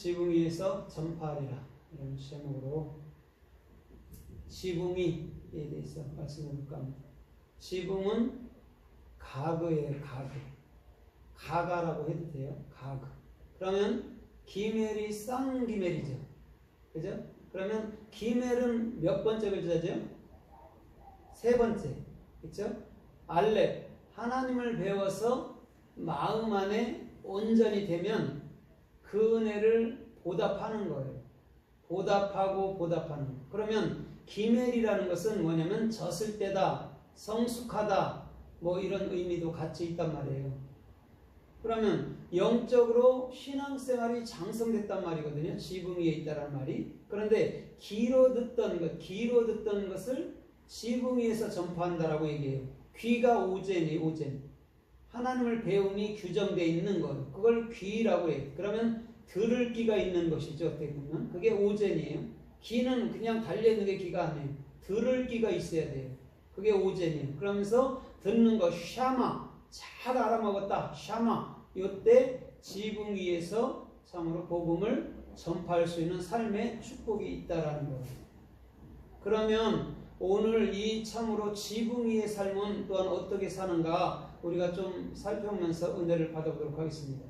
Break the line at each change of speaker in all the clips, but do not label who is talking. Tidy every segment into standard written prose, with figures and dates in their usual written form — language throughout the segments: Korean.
지붕 위에서 전파하리라. 이런 제목으로 지붕이에 대해서 말씀을 볼까 합니다. 지붕은 가그예요. 가가라고 해도 돼요. 가그. 그러면 기멜이 쌍기멜이죠. 그죠? 그러면 기멜은 몇 번째 글자죠? 세 번째. 그죠? 알렙. 하나님을 배워서 마음 안에 온전히 되면 그 은혜를 보답하는 거예요. 보답하고 보답하는 거. 그러면 기멜이라는 것은 뭐냐면 젖을 때다, 성숙하다, 뭐 이런 의미도 같이 있단 말이에요. 그러면 영적으로 신앙생활이 장성됐단 말이거든요. 지붕 위에 있다라는 말이. 그런데 귀로 듣던 것을 지붕 위에서 전파한다라고 얘기해요. 귀가 오젠이에요. 오젠. 하나님을 배움이 규정되어 있는 것. 그걸 귀라고 해요. 그러면 들을 귀가 있는 것이죠. 어떻게 보면. 그게 오젠이에요. 귀는 그냥 달려있는 게 귀가 아니에요. 들을 귀가 있어야 돼요. 그게 오젠이에요. 그러면서 듣는 거 샤마. 잘 알아먹었다. 샤마. 이때 지붕 위에서 참으로 복음을 전파할 수 있는 삶의 축복이 있다라는 거예요. 그러면 오늘 이 참으로 지붕 위의 삶은 또한 어떻게 사는가 우리가 좀 살펴보면서 은혜를 받아보도록 하겠습니다.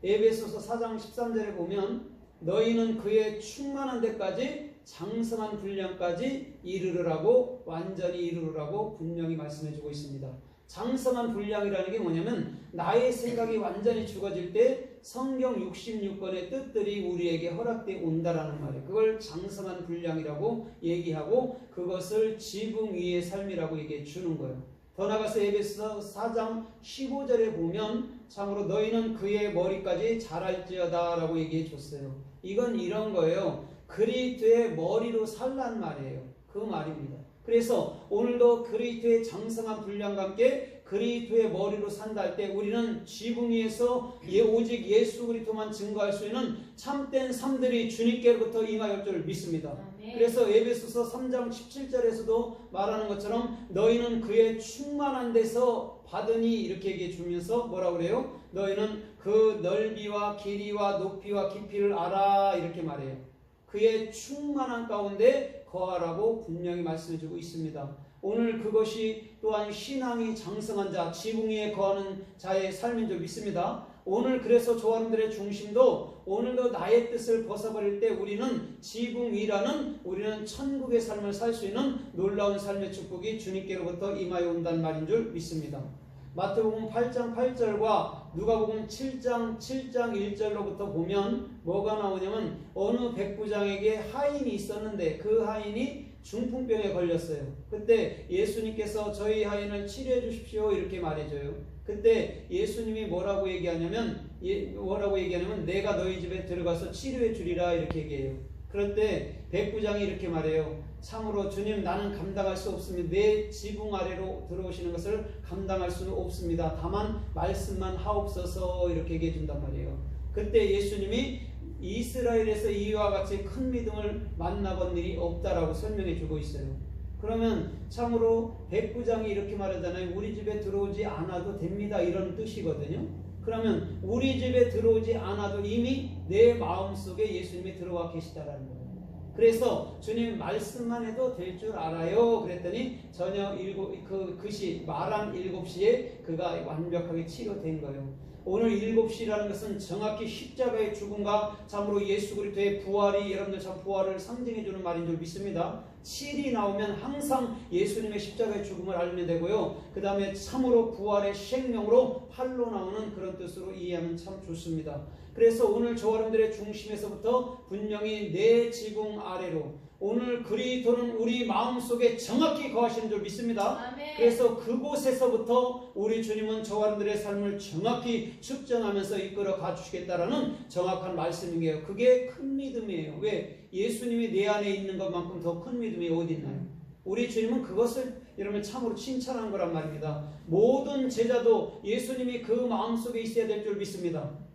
에베소서 4장 13절에 보면 너희는 그의 충만한 데까지 장성한 분량까지 이르르라고 완전히 이르르라고 분명히 말씀해주고 있습니다. 장성한 분량이라는 게 뭐냐면 나의 생각이 완전히 죽어질 때 성경 66권의 뜻들이 우리에게 허락되어 온다라는 말이에요. 그걸 장성한 분량이라고 얘기하고 그것을 지붕 위의 삶이라고 얘기해 주는 거예요. 더 나아가서 에베소서 4장 15절에 보면 참으로 너희는 그의 머리까지 자랄지어다 라고 얘기해 줬어요. 이건 이런 거예요. 그리스도의 머리로 살란 말이에요. 그 말입니다. 그래서 오늘도 그리스도의 장성한 분량과 함께 그리스도의 머리로 산다 할 때 우리는 지붕 위에서 오직 예수 그리스도만 증거할 수 있는 참된 삶들이 주님께로부터 임하였을 줄 믿습니다. 그래서 에베소서 3장 17절에서도 말하는 것처럼 너희는 그의 충만한 데서 받으니 이렇게 얘기해 주면서 뭐라고 그래요? 너희는 그 넓이와 길이와 높이와 깊이를 알아 이렇게 말해요. 그의 충만한 가운데 거하라고 분명히 말씀해주고 있습니다. 오늘 그것이 또한 신앙이 장성한 자, 지붕 위에 거하는 자의 삶인 줄 믿습니다. 오늘 그래서 조아름들의 중심도 오늘도 나의 뜻을 벗어버릴 때 우리는 지붕 위라는 우리는 천국의 삶을 살 수 있는 놀라운 삶의 축복이 주님께로부터 임하여 온다는 말인 줄 믿습니다. 마태복음 8장 8절과 누가복음 7장 1절로부터 보면 뭐가 나오냐면 어느 백부장에게 하인이 있었는데 그 하인이 중풍병에 걸렸어요. 그때 예수님께서 저희 하인을 치료해 주십시오 이렇게 말해줘요. 그때 예수님이 뭐라고 얘기하냐면 내가 너희 집에 들어가서 치료해 주리라 이렇게 얘기해요. 그럴 때 백부장이 이렇게 말해요. 참으로 주님 나는 감당할 수 없습니다. 내 지붕 아래로 들어오시는 것을 감당할 수는 없습니다. 다만 말씀만 하옵소서 이렇게 얘기해 준단 말이에요. 그때 예수님이 이스라엘에서 이와 같이 큰 믿음을 만나본 일이 없다라고 설명해 주고 있어요. 그러면 참으로 백부장이 이렇게 말하잖아요. 우리 집에 들어오지 않아도 됩니다 이런 뜻이거든요. 그러면 우리 집에 들어오지 않아도 이미 내 마음속에 예수님이 들어와 계시다라는 거예요. 그래서 주님 말씀만 해도 될 줄 알아요 그랬더니 저녁 말한 7시에 그가 완벽하게 치료된 거예요. 오늘 7시라는 것은 정확히 십자가의 죽음과 참으로 예수 그리스도의 부활이 여러분들 참 부활을 상징해주는 말인 줄 믿습니다. 7이 나오면 항상 예수님의 십자가의 죽음을 알면 되고요. 그 다음에 참으로 부활의 생명으로 8로 나오는 그런 뜻으로 이해하면 참 좋습니다. 그래서 오늘 저 여러분들의 중심에서부터 분명히 내 지붕 아래로 오늘 그리스도는 우리 마음속에 정확히 거하시는 줄 믿습니다. 아멘. 그래서 그곳에서부터 우리 주님은 저와 여러분들의 삶을 정확히 측정하면서 이끌어 가주시겠다라는 정확한 말씀이에요. 그게 큰 믿음이에요. 왜? 예수님이 내 안에 있는 것만큼 더 큰 믿음이 어디 있나요? 우리 주님은 그것을 여러분 참으로 칭찬한 거란 말입니다. 모든 제자도 예수님이 그 마음속에 있어야 될 줄 믿습니다.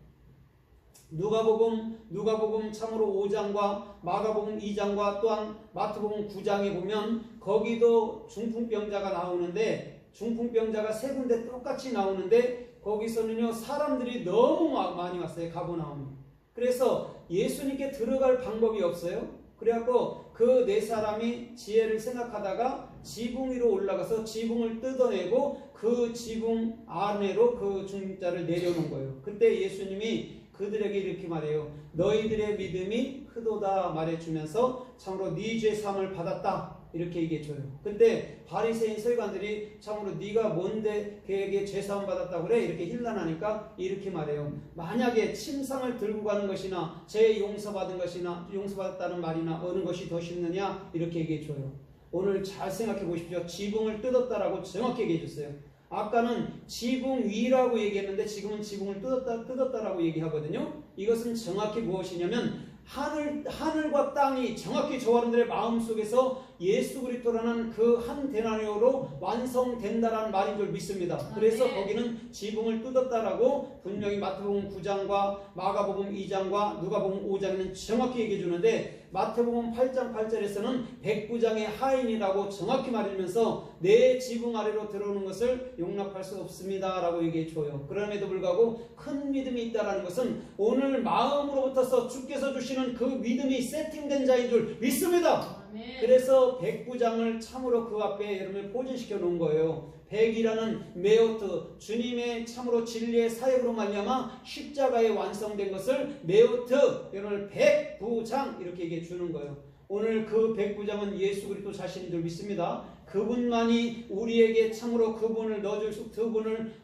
누가복음 참으로 5장과 마가복음 2장과 또한 마태복음 9장에 보면 거기도 중풍병자가 나오는데 중풍병자가 세 군데 똑같이 나오는데 거기서는요 사람들이 너무 많이 왔어요. 가버나움. 그래서 예수님께 들어갈 방법이 없어요. 그래갖고 그 네 사람이 지혜를 생각하다가 지붕 위로 올라가서 지붕을 뜯어내고 그 지붕 아래로 그 중자를 내려놓은 거예요. 그때 예수님이 그들에게 이렇게 말해요. 너희들의 믿음이 크도다 말해주면서 참으로 네 죄 사함을 받았다 이렇게 얘기해줘요. 근데 바리새인 서기관들이 참으로 네가 뭔데 걔에게 죄 사함 받았다고 그래? 이렇게 힐난하니까 이렇게 말해요. 만약에 침상을 들고 가는 것이나 죄 용서받은 것이나 용서받았다는 말이나 어느 것이 더 쉽느냐 이렇게 얘기해줘요. 오늘 잘 생각해 보십시오. 지붕을 뜯었다라고 정확히 얘기해줬어요. 아까는 지붕 위라고 얘기했는데 지금은 지붕을 뜯었다라고 얘기하거든요. 이것은 정확히 무엇이냐면 하늘과 땅이 정확히 저와 여러분들의 마음속에서 예수 그리스도라는 그 한 데나리오로 완성된다라는 말인 줄 믿습니다. 그래서 거기는 지붕을 뜯었다라고 분명히 마태복음 9장과 마가복음 2장과 누가복음 5장에는 정확히 얘기해 주는데 마태복음 8장 8절에서는 백부장의 하인이라고 정확히 말해주면서 내 지붕 아래로 들어오는 것을 용납할 수 없습니다 라고 얘기해 줘요. 그럼에도 불구하고 큰 믿음이 있다는 것은 오늘 마음으로부터서 주께서 주시는 그 믿음이 세팅된 자인 줄 믿습니다. 그래서 백부장을 참으로 그 앞에 여러분을 포진시켜 놓은 거예요. 백이라는 메오트, 주님의 참으로 진리의 사역으로 말미암아 십자가에 완성된 것을 메오트, 여러분을 백부장 이렇게 얘기해 주는 거예요. 오늘 그 백부장은 예수 그리스도 자신인 줄 믿습니다. 그분만이 우리에게 참으로 그분을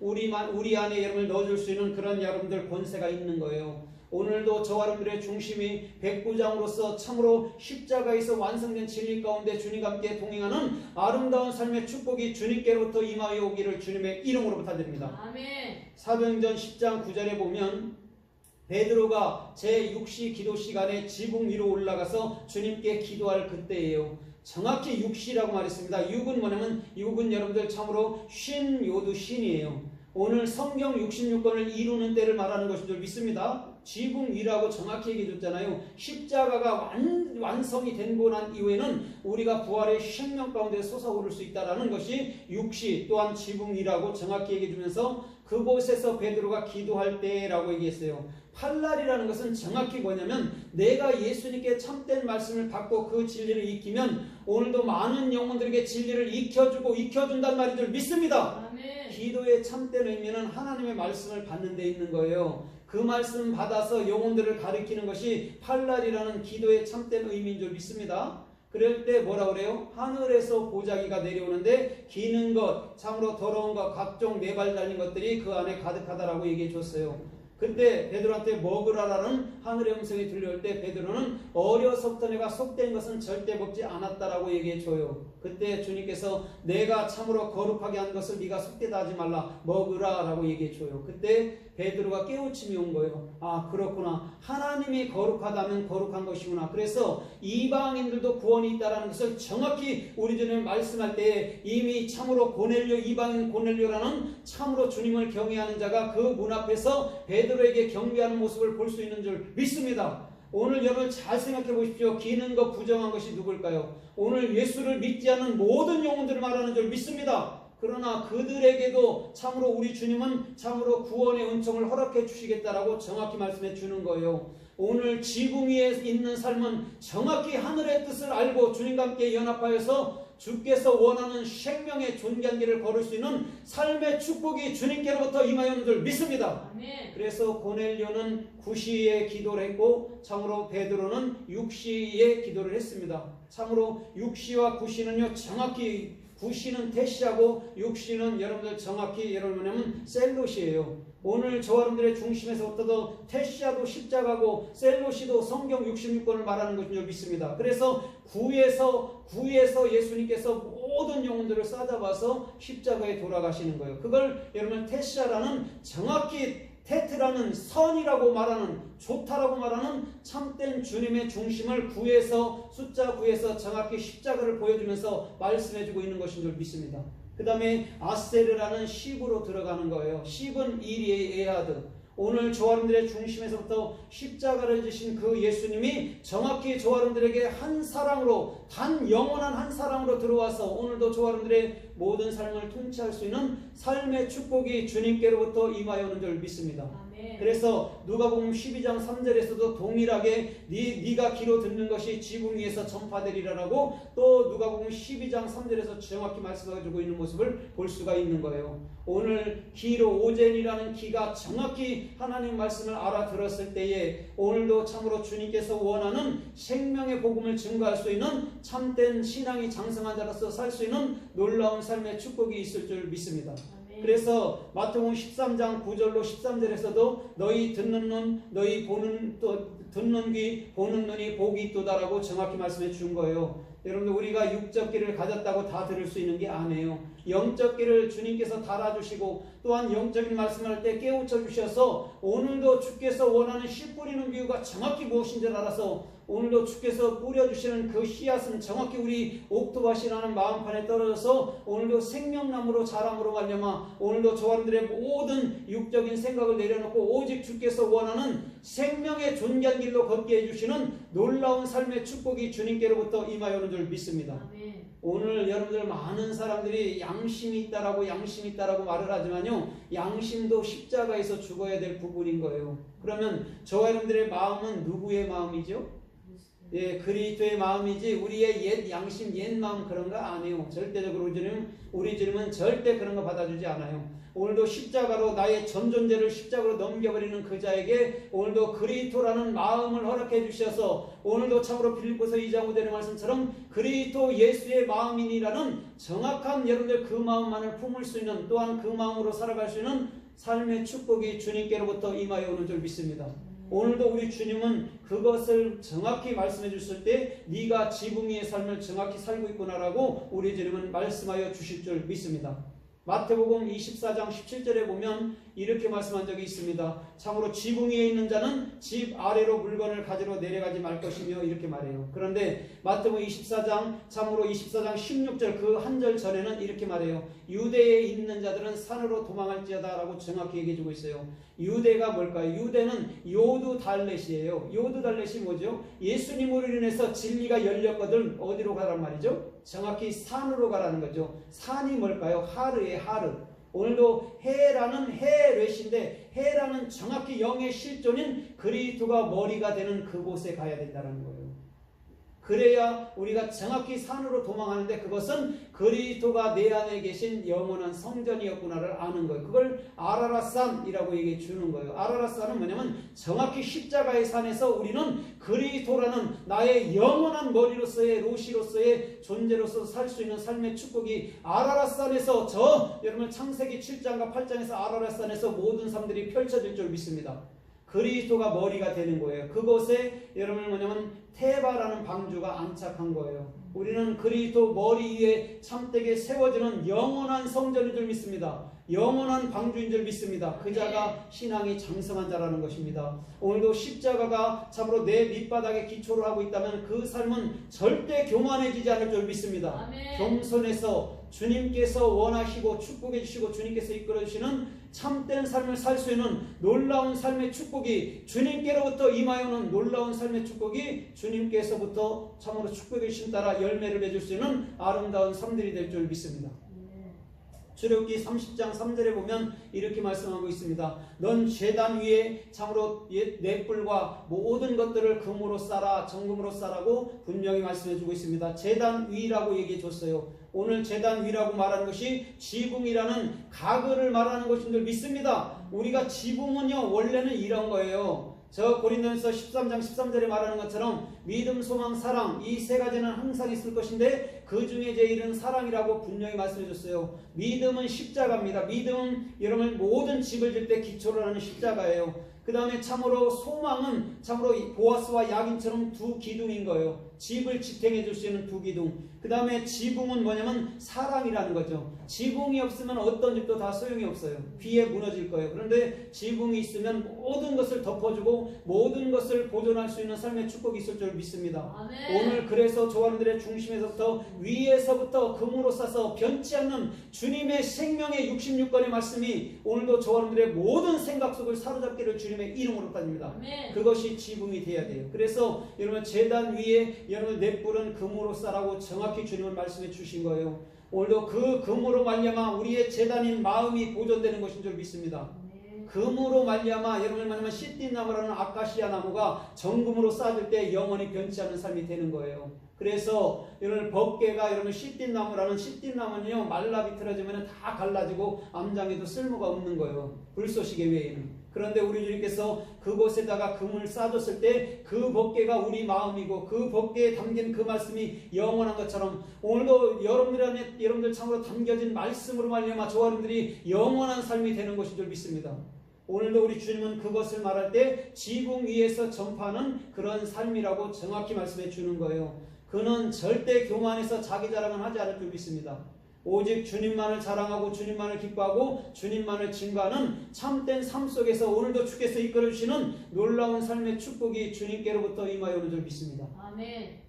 우리 안에 여러분을 넣어줄 수 있는 그런 여러분들 권세가 있는 거예요. 오늘도 저와 여러분들의 중심이 백부장으로서 참으로 십자가에서 완성된 진리 가운데 주님과 함께 동행하는 아름다운 삶의 축복이 주님께로부터 임하여 오기를 주님의 이름으로 부탁드립니다. 아멘. 사도행전 10장 9절에 보면 베드로가 제6시 기도 시간에 지붕 위로 올라가서 주님께 기도할 그때예요. 정확히 6시라고 말했습니다. 6은 뭐냐면 6은 여러분들 참으로 요두 신이에요. 오늘 성경 66권을 이루는 때를 말하는 것인 줄 믿습니다. 지붕 위라고 정확히 얘기해 줬잖아요. 십자가가 완성이 되고 난 이후에는 우리가 부활의 생명 가운데 솟아오를 수 있다는 것이 6시 또한 지붕 위라고 정확히 얘기해 주면서 그곳에서 베드로가 기도할 때라고 얘기했어요. 팔날이라는 것은 정확히 뭐냐면 내가 예수님께 참된 말씀을 받고 그 진리를 익히면 오늘도 많은 영혼들에게 진리를 익혀주고 익혀준단 말인 줄 믿습니다. 아멘. 기도의 참된 의미는 하나님의 말씀을 받는 데 있는 거예요. 그 말씀 받아서 영혼들을 가리키는 것이 팔날이라는 기도의 참된 의미인 줄 믿습니다. 그럴 때 뭐라 그래요? 하늘에서 보자기가 내려오는데 기는 것, 참으로 더러운 것, 각종 네발 달린 것들이 그 안에 가득하다라고 얘기해 줬어요. 그때 베드로한테 먹으라라는 하늘의 음성이 들려올 때 베드로는 어려서부터 내가 속된 것은 절대 먹지 않았다라고 얘기해 줘요. 그때 주님께서 내가 참으로 거룩하게 한 것을 네가 속되다 하지 말라 먹으라라고 얘기해 줘요. 그때 베드로가 깨우침이 온 거예요. 아 그렇구나. 하나님이 거룩하다면 거룩한 것이구나. 그래서 이방인들도 구원이 있다라는 것을 정확히 우리 주님 말씀할 때 이미 참으로 고넬료 이방인 고넬료라는 참으로 주님을 경외하는 자가 그 문 앞에서 베드로에게 경배하는 모습을 볼 수 있는 줄 믿습니다. 오늘 여러분 잘 생각해 보십시오. 기는 것 부정한 것이 누굴까요? 오늘 예수를 믿지 않는 모든 영혼들을 말하는 줄 믿습니다. 그러나 그들에게도 참으로 우리 주님은 참으로 구원의 은총을 허락해 주시겠다라고 정확히 말씀해 주는 거예요. 오늘 지붕 위에 있는 삶은 정확히 하늘의 뜻을 알고 주님과 함께 연합하여서 주께서 원하는 생명의 존귀한 길을 걸을 수 있는 삶의 축복이 주님께로부터 임하였는 줄 믿습니다. 아멘. 그래서 고넬료는 9시에 기도를 했고 참으로 베드로는 6시에 기도를 했습니다. 참으로 6시와 9시는요 정확히 9시는 테시하고 6시는 여러분들 정확히 여러분은 셀롯이에요. 오늘 저와 여러분들의 중심에서부터도 테시아도 십자가고 셀롯이도 성경 66권을 말하는 것인 줄 믿습니다. 그래서 구에서 예수님께서 모든 영혼들을 싸잡아서 십자가에 돌아가시는 거예요. 그걸 여러분 테시아라는 정확히 테트라는 선이라고 말하는 좋다라고 말하는 참된 주님의 중심을 숫자 9에서 정확히 십자가를 보여주면서 말씀해주고 있는 것인 줄 믿습니다. 그 다음에 아세르라는 10으로 들어가는 거예요. 10은 이리의 에하드. 오늘 저와 여러분들의 중심에서부터 십자가를 지신 그 예수님이 정확히 저와 여러분들에게 한 사랑으로 단 영원한 한 사랑으로 들어와서 오늘도 저와 여러분들의 모든 삶을 통치할 수 있는 삶의 축복이 주님께로부터 임하여 오는 줄 믿습니다. 아멘. 그래서 누가복음 12장 3절에서도 동일하게 네가 귀로 듣는 것이 지붕 위에서 전파되리라라고 또 누가복음 12장 3절에서 정확히 말씀해주고 있는 모습을 볼 수가 있는 거예요. 오늘 귀로 오젠이라는 귀가 정확히 하나님 말씀을 알아들었을 때에 오늘도 참으로 주님께서 원하는 생명의 복음을 증거할 수 있는 참된 신앙이 장성한 자로서 살 수 있는 놀라운 삶의 축복이 있을 줄 믿습니다. 그래서 마태복음 13장 9절로 13절에서도 너희 듣는 눈, 너희 듣는 귀, 보는 눈이 복이 있도다라고 정확히 말씀해 준 거예요. 여러분들 우리가 육적 귀를 가졌다고 다 들을 수 있는 게 아니에요. 영적 귀를 주님께서 달아주시고 또한 영적인 말씀을 할 때 깨우쳐 주셔서 오늘도 주께서 원하는 씨 뿌리는 비유가 정확히 무엇인지 알아서 오늘도 주께서 뿌려주시는 그 씨앗은 정확히 우리 옥토밭이라는 마음판에 떨어져서 오늘도 생명나무로 자람으로 말미암아 오늘도 저와들의 모든 육적인 생각을 내려놓고 오직 주께서 원하는 생명의 존귀한 길로 걷게 해주시는 놀라운 삶의 축복이 주님께로부터 임하여오는 줄 믿습니다. 오늘 여러분들 많은 사람들이 양심이 있다라고 말을 하지만요, 양심도 십자가에서 죽어야 될 부분인 거예요. 그러면 저와 여러분들의 마음은 누구의 마음이죠? 예, 그리스도의 마음이지 우리의 옛 양심, 옛 마음 그런 거 아니에요. 절대적으로 우리 주님은 절대 그런 거 받아주지 않아요. 오늘도 십자가로 나의 전 존재를 십자가로 넘겨버리는 그 자에게 오늘도 그리스도라는 마음을 허락해 주셔서 오늘도 참으로 빌립보서 2장 5절의 말씀처럼 그리스도 예수의 마음이니라는 정확한 여러분들 그 마음만을 품을 수 있는 또한 그 마음으로 살아갈 수 있는 삶의 축복이 주님께로부터 임하여 오는 줄 믿습니다. 오늘도 우리 주님은 그것을 정확히 말씀해 주실 때 네가 지붕 위의 삶을 정확히 살고 있구나라고 우리 주님은 말씀하여 주실 줄 믿습니다. 마태복음 24장 17절에 보면 이렇게 말씀한 적이 있습니다. 참으로 지붕 위에 있는 자는 집 아래로 물건을 가지러 내려가지 말 것이며 이렇게 말해요. 그런데 마태복음 24장 참으로 24장 16절 그 한 절 전에는 이렇게 말해요. 유대에 있는 자들은 산으로 도망할지어다 라고 정확히 얘기해 주고 있어요. 유대가 뭘까요? 유대는 요두 달렛이에요. 요두 달렛이 뭐죠? 예수님으로 인해서 진리가 열렸거든 어디로 가란 말이죠? 정확히 산으로 가라는 거죠. 산이 뭘까요? 하르예요. 하르. 오늘도 해라는 헤렛인데 해라는 정확히 영의 실존인 그리스도가 머리가 되는 그곳에 가야 된다는 거예요. 그래야 우리가 정확히 산으로 도망하는데 그것은 그리스도가 내 안에 계신 영원한 성전이었구나를 아는 거예요. 그걸 아라랏산이라고 얘기해 주는 거예요. 아라랏산은 뭐냐면 정확히 십자가의 산에서 우리는 그리스도라는 나의 영원한 머리로서의 로시로서의 존재로서 살 수 있는 삶의 축복이 아라랏산에서 여러분 창세기 7장과 8장에서 아라랏산에서 모든 삶들이 펼쳐질 줄 믿습니다. 그리스도가 머리가 되는 거예요. 그곳에 여러분 뭐냐면 테바라는 방주가 안착한 거예요. 우리는 그리스도 머리 위에 참되게 세워지는 영원한 성전인 줄 믿습니다. 영원한 방주인 줄 믿습니다. 그 자가 신앙이 장성한 자라는 것입니다. 오늘도 십자가가 참으로 내 밑바닥에 기초를 하고 있다면 그 삶은 절대 교만해지지 않을 줄 믿습니다. 겸손해서 주님께서 원하시고 축복해 주시고 주님께서 이끌어 주시는 참된 삶을 살 수 있는 놀라운 삶의 축복이 주님께로부터 임하여오는 놀라운 삶의 축복이 주님께서부터 참으로 축복해 주신 따라 열매를 맺을 수 있는 아름다운 삶들이 될 줄 믿습니다. 출애굽기 30장 3절에 보면 이렇게 말씀하고 있습니다. 넌 제단 위에 참으로 넷불과 모든 것들을 금으로 싸라 정금으로 싸라고 분명히 말씀해 주고 있습니다. 제단 위라고 얘기해 줬어요. 오늘 제단 위라고 말하는 것이 지붕이라는 가글을 말하는 것인 줄 믿습니다. 우리가 지붕은요 원래는 이런 거예요. 저 고린도전서 13장 13절에 말하는 것처럼 믿음, 소망, 사랑 이 세 가지는 항상 있을 것인데 그 중에 제일은 사랑이라고 분명히 말씀해 줬어요. 믿음은 십자가입니다. 믿음은 여러분 모든 집을 질 때 기초를 하는 십자가예요. 그 다음에 참으로 소망은 참으로 보아스와 야긴처럼 두 기둥인 거예요. 집을 지탱해 줄 수 있는 두 기둥. 그 다음에 지붕은 뭐냐면 사랑이라는 거죠. 지붕이 없으면 어떤 집도 다 소용이 없어요. 비에 무너질 거예요. 그런데 지붕이 있으면 모든 것을 덮어주고 모든 것을 보존할 수 있는 삶의 축복이 있을 줄 믿습니다. 아멘. 오늘 그래서 조화들의 중심에서부터 위에서부터 금으로 싸서 변치 않는 주님의 생명의 66권의 말씀이 오늘도 조화들의 모든 생각 속을 사로잡기를 주님의 이름으로 따집니다. 아멘. 그것이 지붕이 돼야 돼요. 그래서 여러분 제단 위에 여러분 넷불은 금으로 싸라고 정확히 주님은 말씀해 주신 거예요. 오늘도 그 금으로 말미암아 우리의 제단인 마음이 보존되는 것인 줄 믿습니다. 금으로 말미암아 여러분 말하면 시띠 나무라는 아카시아 나무가 정금으로 쌓아질 때 영원히 변치 않는 삶이 되는 거예요. 그래서 여러분 법궤가 여러분 시띠 나무라는 시띠 나무는요 말라 비틀어지면 다 갈라지고 암장에도 쓸모가 없는 거예요. 불쏘시개 외에는. 그런데 우리 주님께서 그곳에다가 금을 쌓아줬을 때 그 법궤가 우리 마음이고 그 법궤에 담긴 그 말씀이 영원한 것처럼 오늘도 여러분들 참으로 담겨진 말씀으로 말미암아 저와 여러분들이 영원한 삶이 되는 것인 줄 믿습니다. 오늘도 우리 주님은 그것을 말할 때 지붕 위에서 전파하는 그런 삶이라고 정확히 말씀해 주는 거예요. 그는 절대 교만해서 자기 자랑은 하지 않을 줄 믿습니다. 오직 주님만을 자랑하고 주님만을 기뻐하고 주님만을 증거하는 참된 삶 속에서 오늘도 주께서 이끌어주시는 놀라운 삶의 축복이 주님께로부터 임하여 오는 줄 믿습니다.
아멘.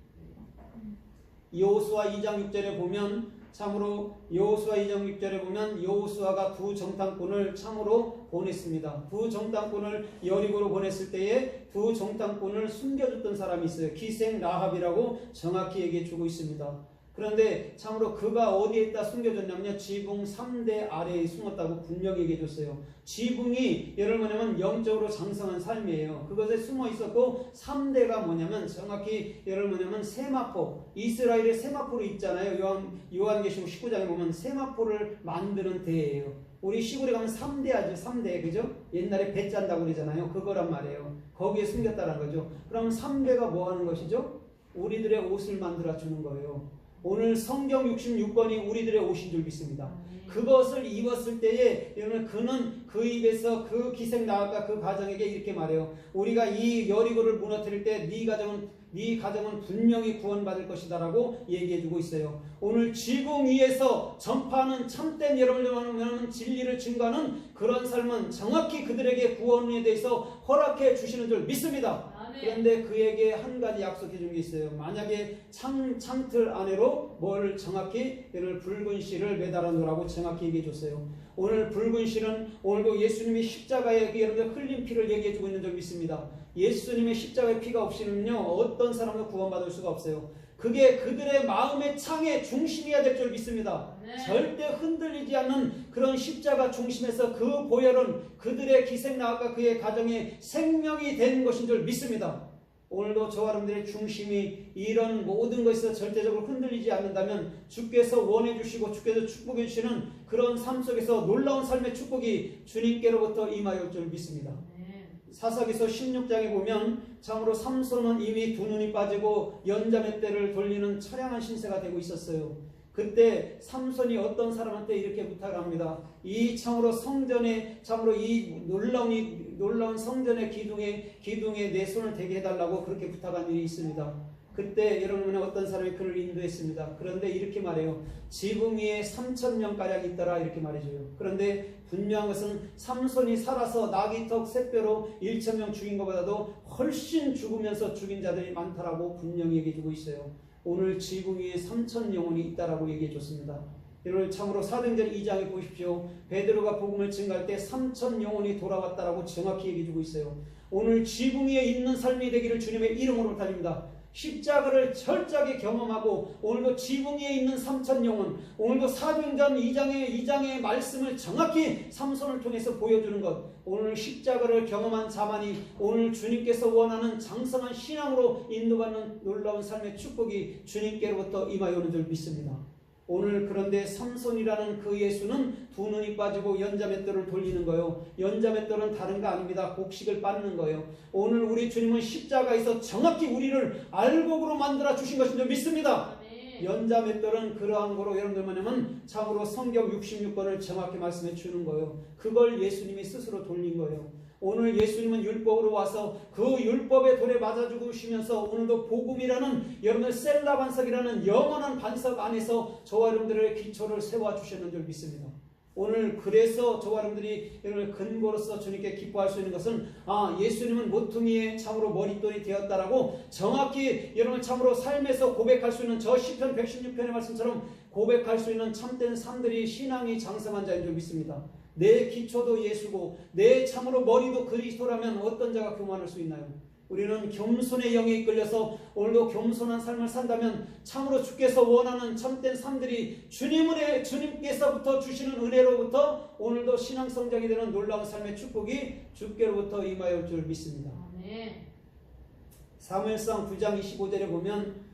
여호수아 2장 6절에 보면 참으로 여호수아 2장 6절에 보면 여호수아가 두 정탐꾼을 참으로 보냈습니다. 두 정탐꾼을 여리고로 보냈을 때에 두 정탐꾼을 숨겨줬던 사람이 있어요. 기생 라합이라고 정확히 얘기해 주고 있습니다. 그런데 참으로 그가 어디에 있다 숨겨졌냐면요. 지붕 3대 아래에 숨었다고 분명히 얘기해 줬어요. 지붕이 예를 뭐냐면 영적으로 장성한 삶이에요. 그것에 숨어 있었고 3대가 뭐냐면 정확히 예를 뭐냐면 세마포, 이스라엘의 세마포로 있잖아요. 요한계시록 19장에 보면 세마포를 만드는 대예요. 우리 시골에 가면 3대 하죠. 3대 그죠? 옛날에 배 짠다고 그러잖아요. 그거란 말이에요. 거기에 숨겼다는 거죠. 그럼 3대가 뭐 하는 것이죠? 우리들의 옷을 만들어 주는 거예요. 오늘 성경 66권이 우리들의 옷인 줄 믿습니다. 그것을 입었을 때에 여러분 그는 그 입에서 그 기생 나아가 그 가정에게 이렇게 말해요. 우리가 이 여리고를 무너뜨릴 때 네 가정은 분명히 구원받을 것이다 라고 얘기해주고 있어요. 오늘 지붕 위에서 전파하는 참된 여러분들 진리를 증거하는 그런 삶은 정확히 그들에게 구원에 대해서 허락해 주시는 줄 믿습니다. 그런데 그에게 한 가지 약속해 준 게 있어요. 만약에 창틀 안으로 뭘 정확히 붉은 실을 매달아 놓으라고 정확히 얘기해 줬어요. 오늘 붉은 실은 오늘도 예수님이 십자가에 여러분들 흘린 피를 얘기해 주고 있는 줄 믿습니다. 예수님의 십자가의 피가 없이는요 어떤 사람도 구원받을 수가 없어요. 그게 그들의 마음의 창의 중심이어야 될 줄 믿습니다. 네. 절대 흔들리지 않는 그런 십자가 중심에서 그 보혈은 그들의 기생 나아가 그의 가정의 생명이 되는 것인 줄 믿습니다. 오늘도 저와 여러분들의 중심이 이런 모든 것에서 절대적으로 흔들리지 않는다면 주께서 원해 주시고 주께서 축복해 주시는 그런 삶 속에서 놀라운 삶의 축복이 주님께로부터 임하여 올 줄 믿습니다. 사사기서 16장에 보면 참으로 삼손은 이미 두 눈이 빠지고 연자맷대를 돌리는 처량한 신세가 되고 있었어요. 그때 삼손이 어떤 사람한테 이렇게 부탁을 합니다. 이 참으로 성전에 참으로 이 놀라운 성전의 기둥에 내 손을 대게 해달라고 그렇게 부탁한 일이 있습니다. 그때 여러분은 어떤 사람이 그를 인도했습니다. 그런데 이렇게 말해요. 지붕 위에 3,000명가량 있더라 이렇게 말해줘요. 그런데 분명한 것은 삼손이 살아서 나귀턱 샛뼈로 1,000명 죽인 것보다도 훨씬 죽으면서 죽인 자들이 많다라고 분명히 얘기해주고 있어요. 오늘 지붕 위에 3,000영혼이 있다라고 얘기해줬습니다. 여러분 참으로 사도행전 2장에 보십시오. 베드로가 복음을 증거할 때 3,000영혼이 돌아왔다라고 정확히 얘기해주고 있어요. 오늘 지붕 위에 있는 삶이 되기를 주님의 이름으로 달립니다. 십자가를 철저하게 경험하고 오늘도 지붕 위에 있는 3,000영혼, 오늘도 사도행전 2장의 말씀을 정확히 삼손을 통해서 보여주는 것, 오늘 십자가를 경험한 자만이 오늘 주님께서 원하는 장성한 신앙으로 인도받는 놀라운 삶의 축복이 주님께로부터 임하여 오는 줄 믿습니다. 오늘 그런데 삼손이라는 그 예수는 두 눈이 빠지고 연자맷돌을 돌리는 거예요. 연자맷돌은 다른 거 아닙니다. 곡식을 빻는 거예요. 오늘 우리 주님은 십자가에서 정확히 우리를 알곡으로 만들어 주신 것인 줄 믿습니다. 연자맷돌은 그러한 거로 여러분들 뭐냐면 참으로 성경 66권을 정확히 말씀해 주는 거예요. 그걸 예수님이 스스로 돌린 거예요. 오늘 예수님은 율법으로 와서 그 율법의 돌에 맞아 죽으시면서 오늘도 복음이라는 여러분의 셀라 반석이라는 영원한 반석 안에서 저와 여러분들의 기초를 세워주셨는 줄 믿습니다. 오늘 그래서 저와 여러분들이 여러분의 근거로서 주님께 기뻐할 수 있는 것은 예수님은 모퉁이에 참으로 머릿돌이 되었다라고 정확히 여러분 참으로 삶에서 고백할 수 있는 저 시편 116편의 말씀처럼 고백할 수 있는 참된 삶들이 신앙이 장성한 자인 줄 믿습니다. 내 기초도 예수고 내 참으로 머리도 그리스도라면 어떤 자가 교만할 수 있나요? 우리는 겸손의 영에 이끌려서 오늘도 겸손한 삶을 산다면 참으로 주께서 원하는 참된 삶들이 주님께서부터 주시는 은혜로부터 오늘도 신앙 성장이 되는 놀라운 삶의 축복이 주께로부터 임하여 올 줄 믿습니다.
아멘.
사무엘상 9장 25절에 보면